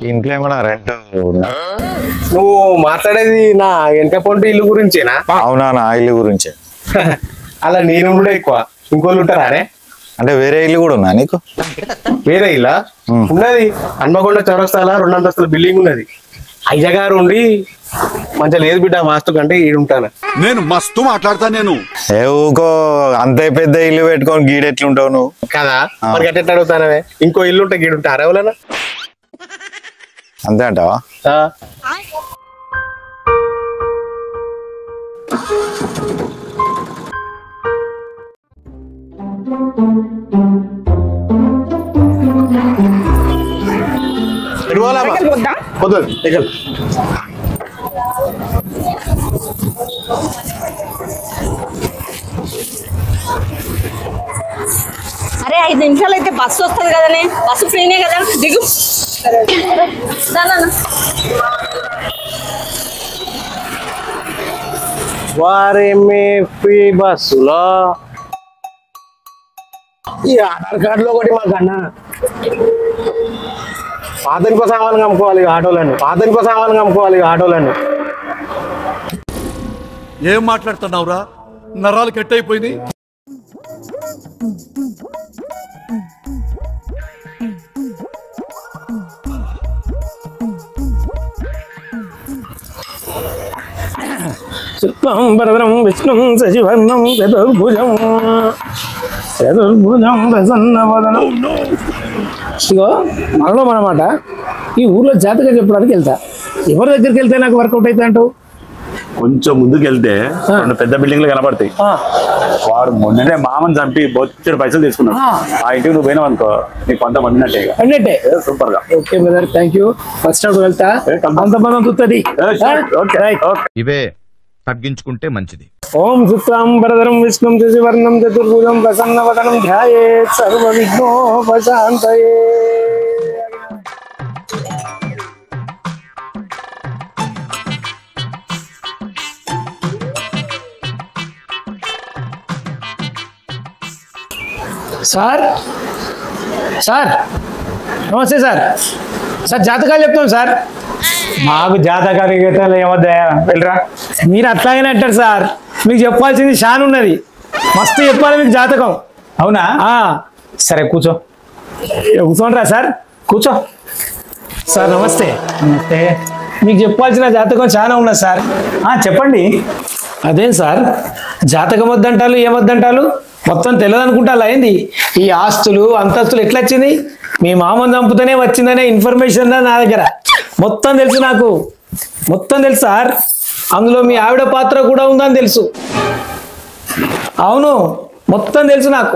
ఇంట్లో ఏమన్నా రెంట్ నువ్వు మాట్లాడేది నా వెనక పొంటి ఇల్లు గురించేనా? అవునా? నా ఇల్లు గురించే. అలా నేను కూడా ఎక్కువ ఇంకోళ్ళు ఉంటారా? అంటే వేరే ఇల్లు కూడా ఉన్నా నీకు? వేరే ఇల్లా ఉన్నది. హన్మకొండ చౌరస్తాల 2 అంతస్తుల బిల్డింగ్ ఉన్నది. అయ్యగారు ఉండి మంచిగా లేదు బిడ్డ మాస్తు కంటే ఈడుంటాను. నేను మస్తు మాట్లాడతా. నేను ఏ ఊకో అంత పెద్ద ఇల్లు పెట్టుకొని గీడెట్లుంటావు నువ్వు కదా? మరి గట్ట అడుగుతానవే. ఇంకో ఇల్లు ఉంటే గీడుంటారా ఎవరన్నా? అంతే అంటావా? అరే 5 నిమిషాలు అయితే బస్సు వస్తుంది కదనే. బస్సు ఫ్రీనే కదా, దిగు. వారేమే ఫ్రీ బస్సులో ఈ ఆధార్ కార్డులో ఒకటి మాకన్నా పాతనికో సామాన్లు అమ్ముకోవాలి ఆటోలన్నీ. ఏం మాట్లాడుతున్నావురా? నరాలు కట్ అయిపోయింది. శుక్లాంబరధరం విష్ణుం శశివర్ణం చతుర్భుజం ప్రసన్నవదనం. ఇగో మనలో మనమాట. ఈ ఊర్లో జాతక చెప్పడానికి వెళ్తా. ఎవరి దగ్గరికి వెళ్తే నాకు వర్కౌట్ అవుతా అంటావు? కొంచెం ముందుకు వెళ్తే 2 పెద్ద బిల్డింగ్లు కనపడతాయి. వాడు మొన్ననే మామని చంపి బొచ్చడు పైసలు తీసుకున్నాడు. ఆ ఇంటికి నువ్వు పోయినావు అనుకో, నీకు కొంత మందినట్టే. సూపర్ గా. Okay brother, thank you. First out వెళ్తా, అంతమంది చూస్తుంది. ఇవే తగ్గించుకుంటే మంచిది. ఓం శుక్లాంబరధరం విష్ణుం శశివర్ణం చతుర్భుజం ప్రసన్నవదనం ధ్యాయేత్ సర్వ విఘ్నోపశాంతయే. సార్ నమస్తే సార్. జాతకాలు చెప్తాం సార్. మాకు జాతకాలు గీతాలు ఏమొద్దా, వెళ్ళరా. మీరు అట్లాగనే అంటారు సార్. మీకు చెప్పాల్సింది షాన్ ఉన్నది, మస్తు చెప్పాలి మీకు జాతకం. అవునా? సరే కూర్చో. కూర్చోండిరా సార్, కూర్చో. సార్ నమస్తే. నమస్తే. మీకు చెప్పాల్సిన జాతకం చాలా ఉన్నది సార్. చెప్పండి. అదేం సార్, జాతకం వద్దంటారు, ఏమొద్దంటారు? మొత్తం తెలియదు అనుకుంటా అయింది. ఈ ఆస్తులు అంతస్తులు ఎట్లా వచ్చింది? మీ మామని చంపుతూనే వచ్చిందనే ఇన్ఫర్మేషన్ నా దగ్గర మొత్తం తెలుసు. నాకు మొత్తం తెలుసు సార్. అందులో మీ ఆవిడ పాత్ర కూడా ఉందని తెలుసు. అవును, మొత్తం తెలుసు నాకు.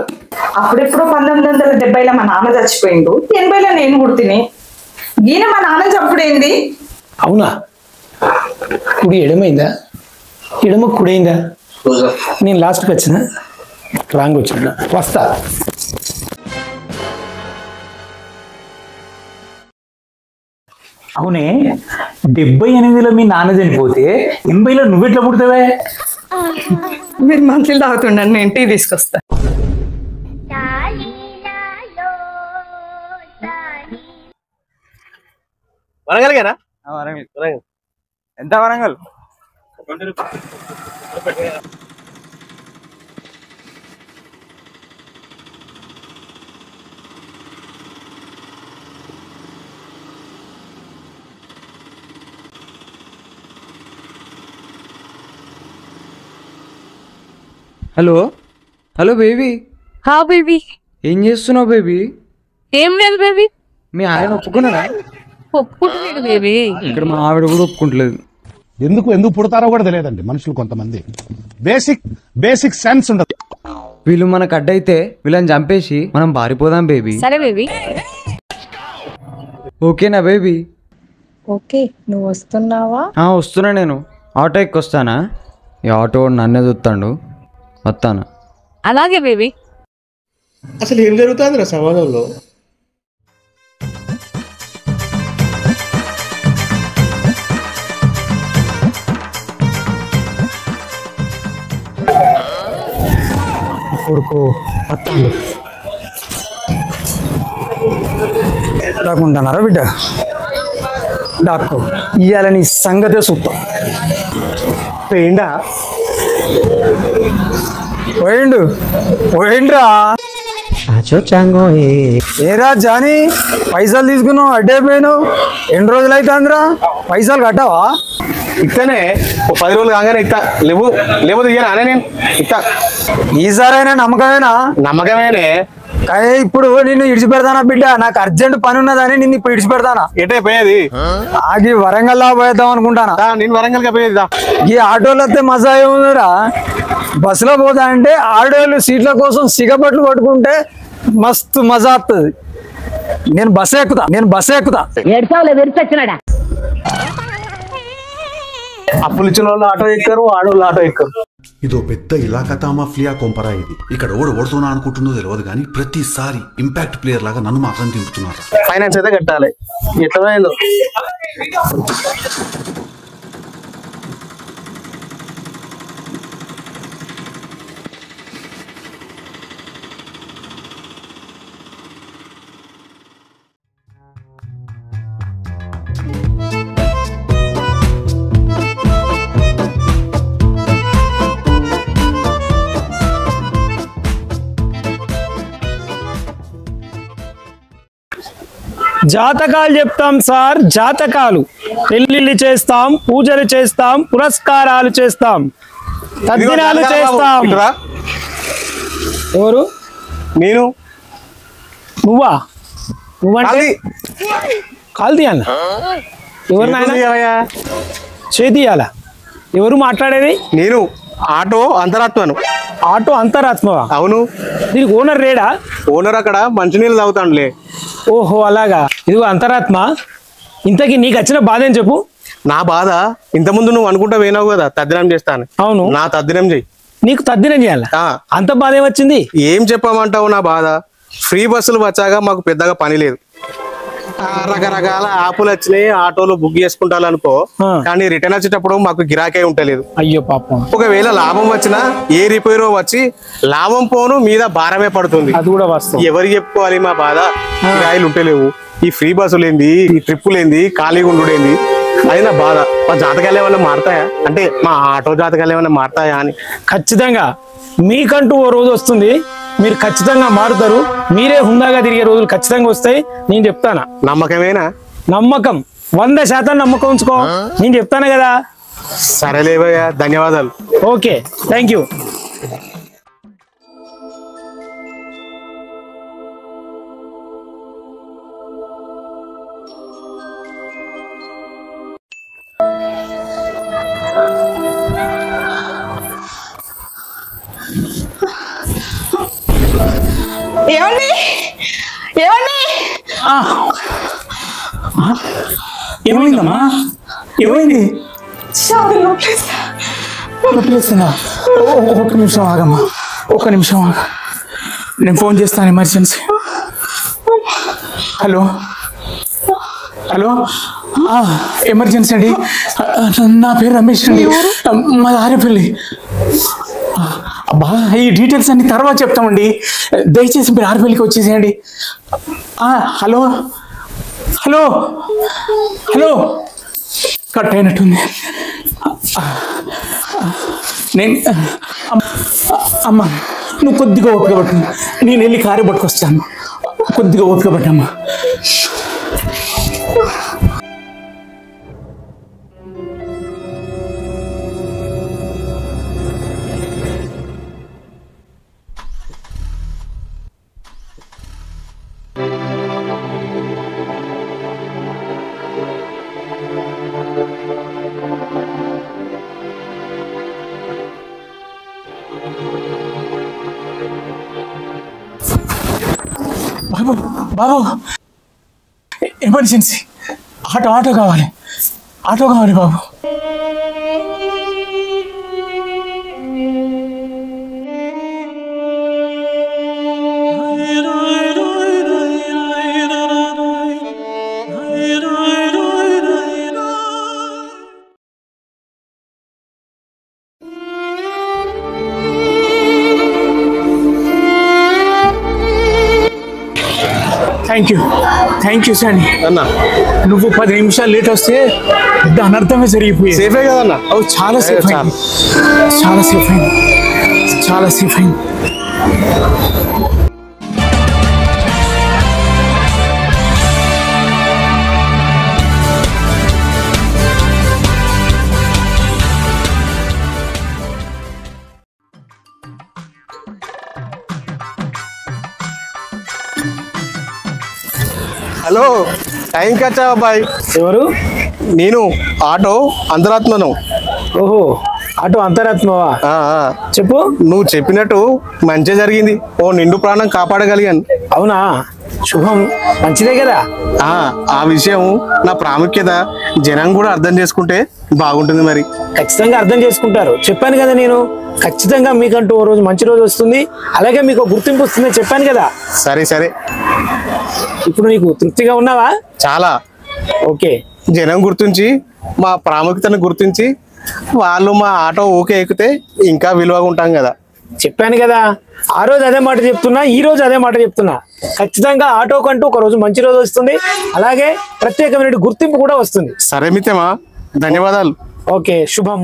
అప్పుడెప్పుడు 1970లో మా నాన్న చచ్చిపోయిండు, 80లో నేను పుట్టిని. ఈయన మా నాన్న చంపుడేంది? అవునా? కుడి ఎడమైందా, ఎడమ కుడైందా? నేను లాస్ట్కి వచ్చిన, రాంగ్ వచ్చిన. వస్తా. అవునే, 78లో మీ నాన్న చనిపోతే 80లో నువ్వెట్లా పుడతావే? మీరు మంత్లీ తాగుతుండండి, నేను టీ తీసుకొస్తా. వరంగల్ గారా? ఎంత వరంగల్? Hello hello baby. హా బేబీ. ఏం చేస్తున్నావు బేబీ? ఏం లేదు బేబీ. మీ ఆయన ఒప్పుకున్నారా? ఒప్పుకుంటలేదు బేబీ. ఇక్కడ మా ఆవిడ కూడా ఒప్పుకుంటలేదు. ఎందుకు పుడతారో కూడా తెలియదండి మనుషులు కొంతమంది. బేసిక్ సెన్స్ ఉండదు. వీళ్ళు మనకు అడ్డైతే వీళ్ళని చంపేసి మనం పారిపోదాం బేబీ. సరే బేబీ. ఓకేనా బేబీ? ఓకే, నువ్వు వస్తున్నావా? వస్తున్నా. నేను ఆటో ఎక్కొస్తానా? ఈ ఆటో నన్నే చూస్తాడు. వస్తాను. అలాగే బేబీ. అసలు ఏం జరుగుతుంది సమాజంలో? కొడుకు వస్తాడు. రాకుండానారా బిడ్డ? డాక్టర్ ఇయ్యాల నీ సంగతే చూస్తాం. పోయిండా? పోయిండ్రా. ఏరా జానీ, పైసలు తీసుకున్నావు అడ్డే పోయినావు. ఎన్ని రోజులు అవుతుందిరా? పైసలు కట్టావా? ఇక్కనే 10 రోజులు కాగానే ఇస్తా. లేవు ఇయ్యనా నేను ఇస్తా. ఈసారైనా నమ్మకమేనా? నమ్మకమేనే. కానీ ఇప్పుడు నిన్ను ఇడిచిపెడతానా బిడ్డ? నాకు అర్జెంట్ పని ఉన్నదని నిన్ను ఇప్పుడు ఇడిచిపెడతానా? ఎటే పోయేది? ఆగి వరంగల్ పోయేద్దాం అనుకుంటానా. నేను వరంగల్ గా పోయేది. ఈ ఆటోలు వస్తే మజా ఏముందిరా? బస్సులో పోతా అంటే ఆడోళ్ళు సీట్ల కోసం సిగబట్లు పట్టుకుంటే మస్తు మజా వస్తుంది. నేను బస్సు ఎక్కుతా. అప్పులు ఇచ్చిన వాళ్ళు ఆటో ఎక్కరు, ఆడోళ్ళు ఆటో ఎక్కరు. ఇదో పెద్ద ఇలాకా మాఫియా కొంపరా ఇది. ఇక్కడ ఓడుతున్నా అనుకుంటుందో తెలియదు కానీ ప్రతిసారి ఇంపాక్ట్ ప్లేయర్ లాగా నన్ను మాత్రం దింపుతున్నారు. ఫైనాన్స్ అయితే కట్టాలి. ఎట్లా అయిందో జాతకాలు చెప్తాం సార్, జాతకాలు. పెళ్లిళ్ళు చేస్తాం, పూజలు చేస్తాం, పురస్కారాలు చేస్తాం, తద్దినాలు చేస్తాం. ఎవరు? నేను. నువ్వంటే కాల్ది అన్న. ఎవరు నాయన? చేతియాల. ఎవరు మాట్లాడేది? నేను. ఆటో అంతరాత్మను. ఆటో అంతరాత్మవా? అవును. దీనికి ఓనర్ రేడా? ఓనర్ అక్కడ మంచినీళ్ళు తాగుతాడులే. ఓహో అలాగా. ఇదిగో అంతరాత్మ, ఇంతకీ నీకు వచ్చిన బాధ ఏం చెప్పు. నా బాధ ఇంతకుముందు నువ్వు అనుకుంటా పోయినావు కదా తద్దినం చేస్తాను. అవును. నా తద్దినం చెయ్యి. నీకు తద్దినం చేయాలా? అంత బాధ ఏమొచ్చింది? ఏం చెప్పమంటావు నా బాధ? ఫ్రీ బస్సులు వచ్చాక మాకు పెద్దగా పని లేదు. రకరకాల యాప్లు వచ్చినాయి, ఆటోలు బుక్ చేసుకుంటారనుకో. కానీ రిటర్న్ వచ్చేటప్పుడు మాకు గిరాకే ఉంటలేదు. అయ్యో పాపం. ఒకవేళ లాభం వచ్చినా ఏ రిపేరో వచ్చి లాభం పోను మీద భారమే పడుతుంది. అది కూడా వాస్తవం. ఎవరు చెప్పుకోవాలి మా బాధ? కిరాయిలు ఉంటలేవు, ఈ ఫ్రీ బస్సులు ఏంది, ఈ ట్రిప్పులు ఏంది, ఖాళీగా ఉండుడేంది, అది నా బాధ. మా జాతకాలు ఏమైనా మారుతాయా అంటే, మా ఆటో జాతకాలు ఏమైనా మారుతాయా అని. ఖచ్చితంగా మీకంటూ ఓ రోజు వస్తుంది, మీరు ఖచ్చితంగా మారుతారు. మీరే హుందాగా తిరిగే రోజులు ఖచ్చితంగా వస్తాయి. నేను చెప్తానా? నమ్మకమేనా? నమ్మకం 100% నమ్మకం ఉంచుకో. నేను చెప్తాను కదా. సరేలేవయ్యా, ధన్యవాదాలు. Okay, thank you. ఏమండి? ఏమైందమ్మా? ఏమైంది? ఒక్క నిమిషం ఆగమ్మా, ఒక్క నిమిషం ఆగ. నేను ఫోన్ చేస్తాను, ఎమర్జెన్సీ. హలో, ఎమర్జెన్సీ అండి. నా పేరు రమేష్ అండి, మా ఆరేపల్లి. అబ్బా, ఈ డీటెయిల్స్ అన్ని తర్వాత చెప్తామండి. దయచేసి మీరు ఆరేపల్లికి వచ్చేసేయండి. హలో హలో హలో కట్ అయినట్టుంది. నేను అమ్మ, నువ్వు కొద్దిగా ఓపిక పట్టు, నేను వెళ్ళి కారు పట్టుకొస్తాను. కొద్దిగా ఓపిక పట్టమ్మా. బాబు బాబు ఎమర్జెన్సీ ఆటో కావాలి బాబు. థ్యాంక్ యూ సాని అన్న నువ్వు 10 నిమిషాలు లేట్ వస్తే పెద్ద అనర్థమే జరిగిపోయింది. సేఫే కదన్నా? చాలా సేఫ్ అయింది. హలో, టైంకి వచ్చావా అబ్బాయి? ఎవరు? నేను ఆటో అంతరాత్మను. ఓహో, ఆటో అంతరాత్మవా? చెప్పు. నువ్వు చెప్పినట్టు మంచి జరిగింది. ఓ నిండు ప్రాణం కాపాడగలిగాను. అవునా? శుభం, మంచిదే కదా. ఆ విషయం నా ప్రాముఖ్యత జనం కూడా అర్థం చేసుకుంటే బాగుంటుంది. మరి ఖచ్చితంగా అర్థం చేసుకుంటారు. చెప్పాను కదా నేను, ఖచ్చితంగా మీకంటూ ఓ రోజు మంచి రోజు వస్తుంది, అలాగే మీకు గుర్తింపు వస్తుంది చెప్పాను కదా. సరే ఇప్పుడు నీకు తృప్తిగా ఉన్నావా? చాలా. ఓకే, జనం గుర్తించి మా ప్రాముఖ్యతను గుర్తించి వాళ్ళు మా ఆటో ఓకే ఎక్కితే ఇంకా విలువగా ఉంటాం కదా. చెప్పాను కదా, ఆ రోజు అదే మాట చెప్తున్నా, ఈ రోజు అదే మాట చెప్తున్నా. ఖచ్చితంగా ఆటో కంటూ ఒక రోజు మంచి రోజు వస్తుంది, అలాగే ప్రత్యేకమైన గుర్తింపు కూడా వస్తుంది. సరే మిత్రమా, ధన్యవాదాలు. ఓకే, శుభం.